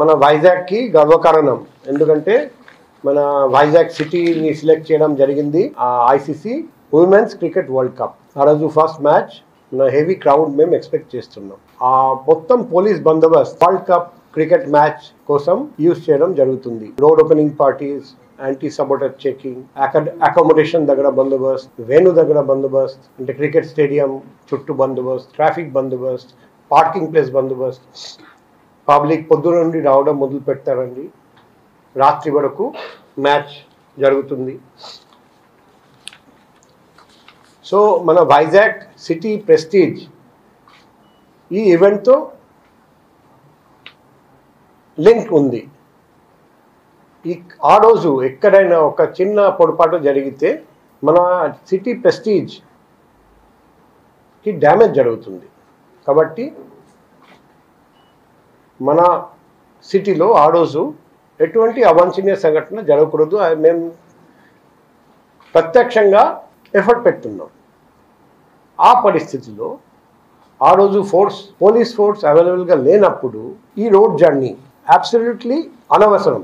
మన వైజాగ్కి గర్వకారణం. ఎందుకంటే మన వైజాగ్ సిటీని సెలెక్ట్ చేయడం జరిగింది ICC women's cricket world cup. ఆ రోజు ఫస్ట్ మ్యాచ్ మన హెవీ క్రౌడ్ మేము ఎక్స్పెక్ట్ చేస్తున్నాం. ఆ మొత్తం పోలీస్ బందోబస్తు వరల్డ్ కప్ క్రికెట్ మ్యాచ్ కోసం యూజ్ చేయడం జరుగుతుంది. Road opening parties, anti sabotage checking, accommodation దగ్గర బందోబస్తు, వేణు దగ్గర బందోబస్తు, అంటే క్రికెట్ స్టేడియం చుట్టూ బందోబస్తు, ట్రాఫిక్ బందోబస్తు, పార్కింగ్ ప్లేస్ బందోబస్తు. పబ్లిక్ పొద్దున నుండి రావడం మొదలు పెడతారండి, రాత్రి వరకు మ్యాచ్ జరుగుతుంది. సో మన వైజాగ్ సిటీ ప్రెస్టీజ్ ఈ ఈవెంట్తో లింక్ ఉంది. ఆ రోజు ఎక్కడైనా ఒక చిన్న పొరపాటు జరిగితే మన సిటీ ప్రెస్టీజ్కి డ్యామేజ్ జరుగుతుంది. కాబట్టి మన సిటీలో ఆ రోజు ఎటువంటి అవాంఛనీయ సంఘటన జరగకూడదు. మేము ప్రత్యక్షంగా ఎఫర్ట్ పెడుతున్నాం. ఆ పరిస్థితిలో ఆ రోజు పోలీస్ ఫోర్స్ అవైలబుల్గా లేనప్పుడు ఈ రోడ్ జర్నీ అబ్సల్యూట్లీ అనవసరం.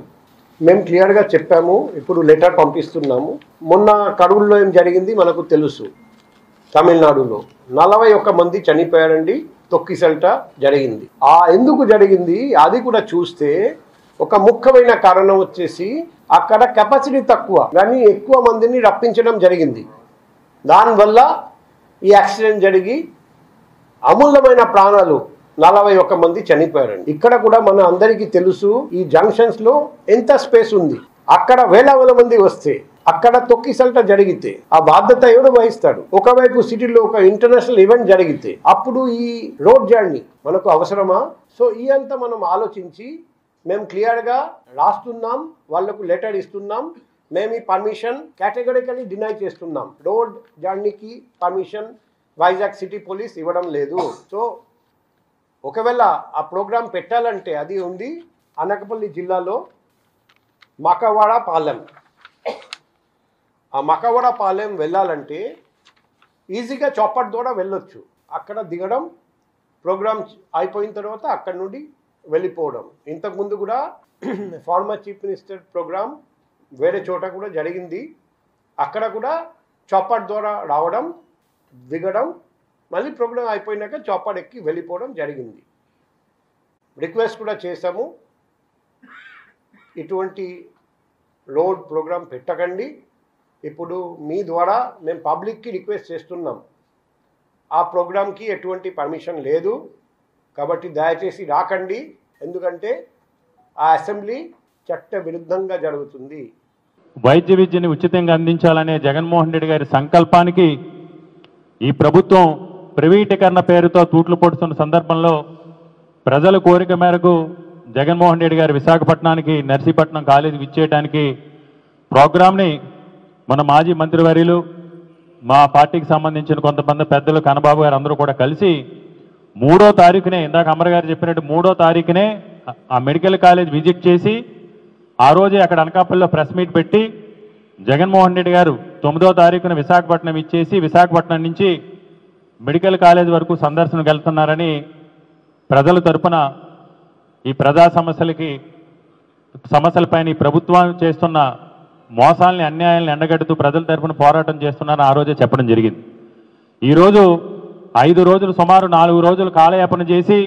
మేము క్లియర్గా చెప్పాము. ఇప్పుడు లెటర్ పంపిస్తున్నాము. మొన్న కడూరులో ఏం జరిగింది మనకు తెలుసు. తమిళనాడులో 41 మంది చనిపోయారండి. తొక్కిసల్ట జరిగింది. ఎందుకు జరిగింది అది కూడా చూస్తే ఒక ముఖ్యమైన కారణం వచ్చేసి అక్కడ కెపాసిటీ తక్కువ కానీ ఎక్కువ మందిని రప్పించడం జరిగింది. దానివల్ల ఈ యాక్సిడెంట్ జరిగి అమూల్యమైన ప్రాణాలు 41 మంది చనిపోయారండి. ఇక్కడ కూడా మన అందరికీ తెలుసు ఈ జంక్షన్స్లో ఎంత స్పేస్ ఉంది. అక్కడ వేల మంది వస్తే అక్కడ తొక్కిసల్ట జరిగితే ఆ బాధ్యత ఎవరు వహిస్తాడు? ఒకవైపు సిటీలో ఒక ఇంటర్నేషనల్ ఈవెంట్ జరిగితే అప్పుడు ఈ రోడ్ జర్నీ మనకు అవసరమా? సో ఈ అంతా మనం ఆలోచించి మేము క్లియర్గా రాస్తున్నాం, వాళ్లకు లెటర్ ఇస్తున్నాం. మేము ఈ పర్మిషన్ కేటగిరికలీ డినై చేస్తున్నాం. రోడ్ జర్నీకి పర్మిషన్ వైజాగ్ సిటీ పోలీస్ ఇవ్వడం లేదు. సో ఒకవేళ ఆ ప్రోగ్రాం పెట్టాలంటే అది ఉంది అనకాపల్లి జిల్లాలో మకవాడ పాలెం. ఆ మకవాడ పాలెం వెళ్ళాలంటే ఈజీగా చాపర్ ద్వారా వెళ్ళొచ్చు. అక్కడ దిగడం, ప్రోగ్రామ్ అయిపోయిన తర్వాత అక్కడ నుండి వెళ్ళిపోవడం. ఇంతకుముందు కూడా ఫార్మర్ చీఫ్ మినిస్టర్ ప్రోగ్రామ్ వేరే చోట కూడా జరిగింది. అక్కడ కూడా చాపర్ ద్వారా రావడం, దిగడం, మళ్ళీ ప్రోగ్రామ్ అయిపోయినాక చాపర్ ఎక్కి వెళ్ళిపోవడం జరిగింది. రిక్వెస్ట్ కూడా చేశాము, ఇటువంటి రోడ్ ప్రోగ్రామ్ పెట్టకండి. ఇప్పుడు మీ ద్వారా మేము పబ్లిక్కి రిక్వెస్ట్ చేస్తున్నాం. ఆ ప్రోగ్రామ్కి ఎటువంటి పర్మిషన్ లేదు కాబట్టి దయచేసి రాకండి. ఎందుకంటే ఆ అసెంబ్లీ చట్ట విరుద్ధంగా జరుగుతుంది. వైద్య విద్యని ఉచితంగా అందించాలనే జగన్మోహన్ రెడ్డి గారి సంకల్పానికి ఈ ప్రభుత్వం ప్రైవేటీకరణ పేరుతో తూట్లు పొడుస్తున్న సందర్భంలో ప్రజల కోరిక మేరకు జగన్మోహన్ రెడ్డి గారు విశాఖపట్నానికి నర్సీపట్నం కాలేజీ ఇచ్చేయడానికి ప్రోగ్రామ్ని మన మాజీ మంత్రివర్యులు, మా పార్టీకి సంబంధించిన కొంతమంది పెద్దలు, కన్నబాబు గారు అందరూ కూడా కలిసి 3వ తారీఖునే, ఇందాక అమర్ గారు చెప్పినట్టు 3వ తారీఖునే ఆ మెడికల్ కాలేజ్ విజిట్ చేసి ఆ రోజే అక్కడ అనకాపల్లిలో ప్రెస్ మీట్ పెట్టి జగన్మోహన్ రెడ్డి గారు 9వ తారీఖున విశాఖపట్నం ఇచ్చేసి విశాఖపట్నం నుంచి మెడికల్ కాలేజ్ వరకు సందర్శనకు వెళ్తున్నారని ప్రజల తరపున ఈ ప్రజా సమస్యలపైన ఈ ప్రభుత్వం చేస్తున్న మోసాలని, అన్యాయాలను ఎండగడుతూ ప్రజల తరపున పోరాటం చేస్తున్నారని ఆ రోజే చెప్పడం జరిగింది. ఈరోజు 5 రోజులు, సుమారు 4 రోజులు కాలయాపన చేసి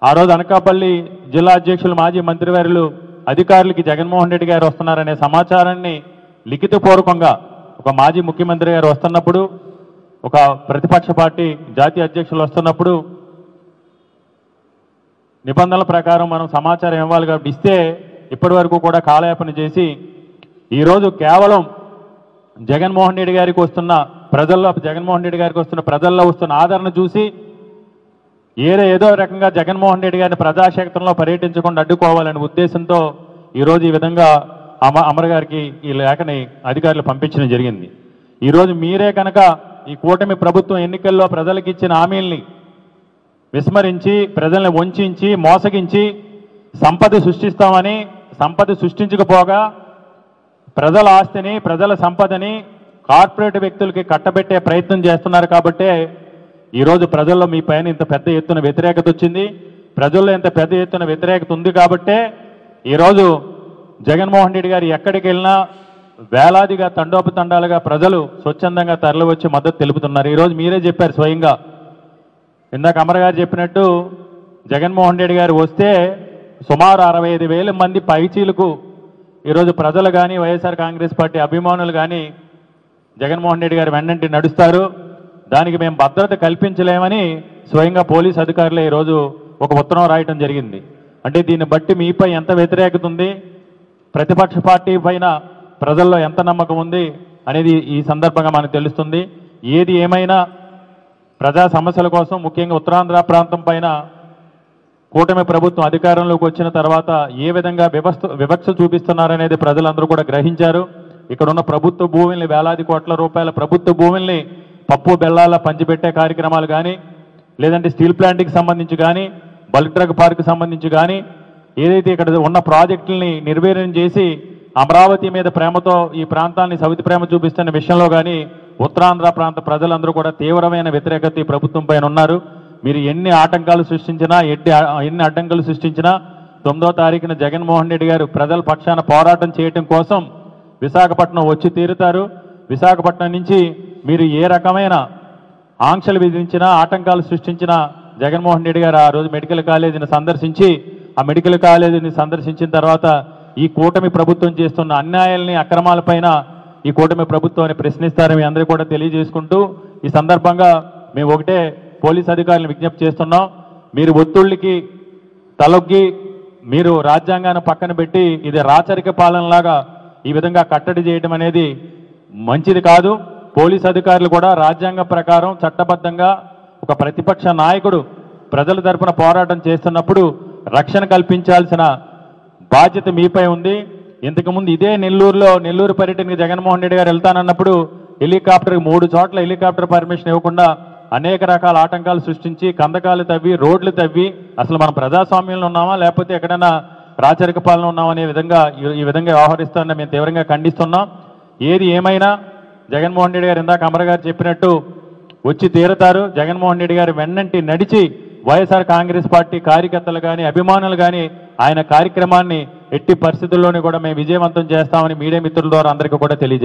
ఆ రోజు అనకాపల్లి జిల్లా అధ్యక్షులు, మాజీ మంత్రివర్యులు అధికారులకి జగన్మోహన్ రెడ్డి గారు వస్తున్నారనే సమాచారాన్ని లిఖితపూర్వకంగా ఒక మాజీ ముఖ్యమంత్రి గారు వస్తున్నప్పుడు, ఒక ప్రతిపక్ష పార్టీ జాతీయ అధ్యక్షులు వస్తున్నప్పుడు నిబంధనల ప్రకారం మనం సమాచారం ఇవ్వాలి కాబట్టి ఇస్తే ఇప్పటి వరకు కూడా కాలయాపన చేసి ఈరోజు కేవలం జగన్మోహన్ రెడ్డి గారికి వస్తున్న ప్రజల్లో వస్తున్న ఆదరణ చూసి ఏదో రకంగా జగన్మోహన్ రెడ్డి గారిని ప్రజాక్షేత్రంలో పర్యటించకుండా అడ్డుకోవాలనే ఉద్దేశంతో ఈరోజు ఈ విధంగా అమర్ గారికి ఈ లేఖని అధికారులు పంపించడం జరిగింది. ఈరోజు మీరే కనుక ఈ కూటమి ప్రభుత్వం ఎన్నికల్లో ప్రజలకు ఇచ్చిన హామీల్ని విస్మరించి, ప్రజల్ని వంచి, మోసగించి సంపద సృష్టిస్తామని సంపద సృష్టించకపోగా ప్రజల ఆస్తిని, ప్రజల సంపదని కార్పొరేట్ వ్యక్తులకి కట్టబెట్టే ప్రయత్నం చేస్తున్నారు. కాబట్టే ఈరోజు ప్రజల్లో మీ పైన ఇంత పెద్ద ఎత్తున వ్యతిరేకత వచ్చింది. ప్రజల్లో ఇంత పెద్ద ఎత్తున వ్యతిరేకత ఉంది కాబట్టే ఈరోజు జగన్మోహన్ రెడ్డి గారు ఎక్కడికి వెళ్ళినా వేలాదిగా తండోపతండాలుగా ప్రజలు స్వచ్ఛందంగా తరలివచ్చి మద్దతు తెలుపుతున్నారు. ఈరోజు మీరే చెప్పారు స్వయంగా, ఇందాక అమర్ గారు చెప్పినట్టు జగన్మోహన్ రెడ్డి గారు వస్తే సుమారు 65,000 మంది పైచీలకు ఈరోజు ప్రజలు కానీ వైఎస్ఆర్ కాంగ్రెస్ పార్టీ అభిమానులు కానీ జగన్మోహన్ రెడ్డి గారు వెన్నంటి నడుస్తారు, దానికి మేము భద్రత కల్పించలేమని స్వయంగా పోలీస్ అధికారులే ఈరోజు ఒక ఉత్తరం రాయటం జరిగింది. అంటే దీన్ని బట్టి మీపై ఎంత వ్యతిరేకత ఉంది, ప్రతిపక్ష పార్టీ పైన ప్రజల్లో ఎంత నమ్మకం ఉంది అనేది ఈ సందర్భంగా మనకు తెలుస్తుంది. ఏది ఏమైనా ప్రజా సమస్యల కోసం ముఖ్యంగా ఉత్తరాంధ్ర ప్రాంతం పైన కూటమి ప్రభుత్వం అధికారంలోకి వచ్చిన తర్వాత ఏ విధంగా వివక్ష చూపిస్తున్నారనేది ప్రజలందరూ కూడా గ్రహించారు. ఇక్కడ ఉన్న ప్రభుత్వ భూముల్ని వేలాది కోట్ల రూపాయల ప్రభుత్వ భూముల్ని పప్పు బెల్లాల పంచిపెట్టే కార్యక్రమాలు కానీ, లేదంటే స్టీల్ ప్లాంట్కి సంబంధించి కానీ, బల్క్ డ్రగ్ పార్క్ సంబంధించి కానీ, ఏదైతే ఇక్కడ ఉన్న ప్రాజెక్టుల్ని నిర్వీర్యం చేసి అమరావతి మీద ప్రేమతో ఈ ప్రాంతాన్ని సవితి ప్రేమ చూపిస్తున్న విషయంలో కానీ ఉత్తరాంధ్ర ప్రాంత ప్రజలందరూ కూడా తీవ్రమైన వ్యతిరేకత ఈ ప్రభుత్వం పైన ఉన్నారు. మీరు ఎన్ని ఆటంకాలు సృష్టించినా, ఎన్ని అడ్డంకులు సృష్టించినా 9వ తారీఖున జగన్మోహన్ రెడ్డి గారు ప్రజల పక్షాన పోరాటం చేయటం కోసం విశాఖపట్నం వచ్చి తీరుతారు. విశాఖపట్నం నుంచి మీరు ఏ రకమైన ఆంక్షలు విధించినా, ఆటంకాలు సృష్టించినా జగన్మోహన్ రెడ్డి గారు ఆ రోజు మెడికల్ కాలేజీని సందర్శించి, ఆ మెడికల్ కాలేజీని సందర్శించిన తర్వాత ఈ కూటమి ప్రభుత్వం చేస్తున్న అన్యాయాల్ని, అక్రమాలపైన ఈ కూటమి ప్రభుత్వాన్ని ప్రశ్నిస్తారని మీ అందరూ కూడా తెలియజేసుకుంటూ, ఈ సందర్భంగా మేము ఒకటే పోలీస్ అధికారులను విజ్ఞప్తి చేస్తున్నాం. మీరు ఒత్తిళ్ళకి తలొగ్గి మీరు రాజ్యాంగాన్ని పక్కన పెట్టి ఇది రాచరిక పాలనలాగా ఈ విధంగా కట్టడి చేయడం అనేది మంచిది కాదు. పోలీస్ అధికారులు కూడా రాజ్యాంగ ప్రకారం చట్టబద్ధంగా ఒక ప్రతిపక్ష నాయకుడు ప్రజల తరపున పోరాటం చేస్తున్నప్పుడు రక్షణ కల్పించాల్సిన బాధ్యత మీపై ఉంది. ఇంతకుముందు ఇదే నెల్లూరు పర్యటనకి జగన్మోహన్ రెడ్డి గారు వెళ్తానన్నప్పుడు హెలికాప్టర్ 3 చోట్ల హెలికాప్టర్ పర్మిషన్ ఇవ్వకుండా అనేక రకాల ఆటంకాలు సృష్టించి కందకాలు తవ్వి రోడ్లు తవ్వి అసలు మనం ప్రజాస్వామ్యంలో ఉన్నామా లేకపోతే ఎక్కడైనా రాచరిక పాలన ఉన్నామా అనే విధంగా ఈ విధంగా వ్యవహరిస్తారని మేము తీవ్రంగా ఖండిస్తున్నాం. ఏది ఏమైనా జగన్మోహన్ రెడ్డి గారు ఇందాక అమర్ గారు చెప్పినట్టు వచ్చి తీరుతారు. జగన్మోహన్ రెడ్డి గారు వెన్నంటి నడిచి వైఎస్ఆర్ కాంగ్రెస్ పార్టీ కార్యకర్తలు కానీ అభిమానులు కానీ ఆయన కార్యక్రమాన్ని ఎట్టి పరిస్థితుల్లోనూ కూడా మేము విజయవంతం చేస్తామని మీడియా మిత్రుల ద్వారా అందరికీ కూడా తెలియజేస్తాం.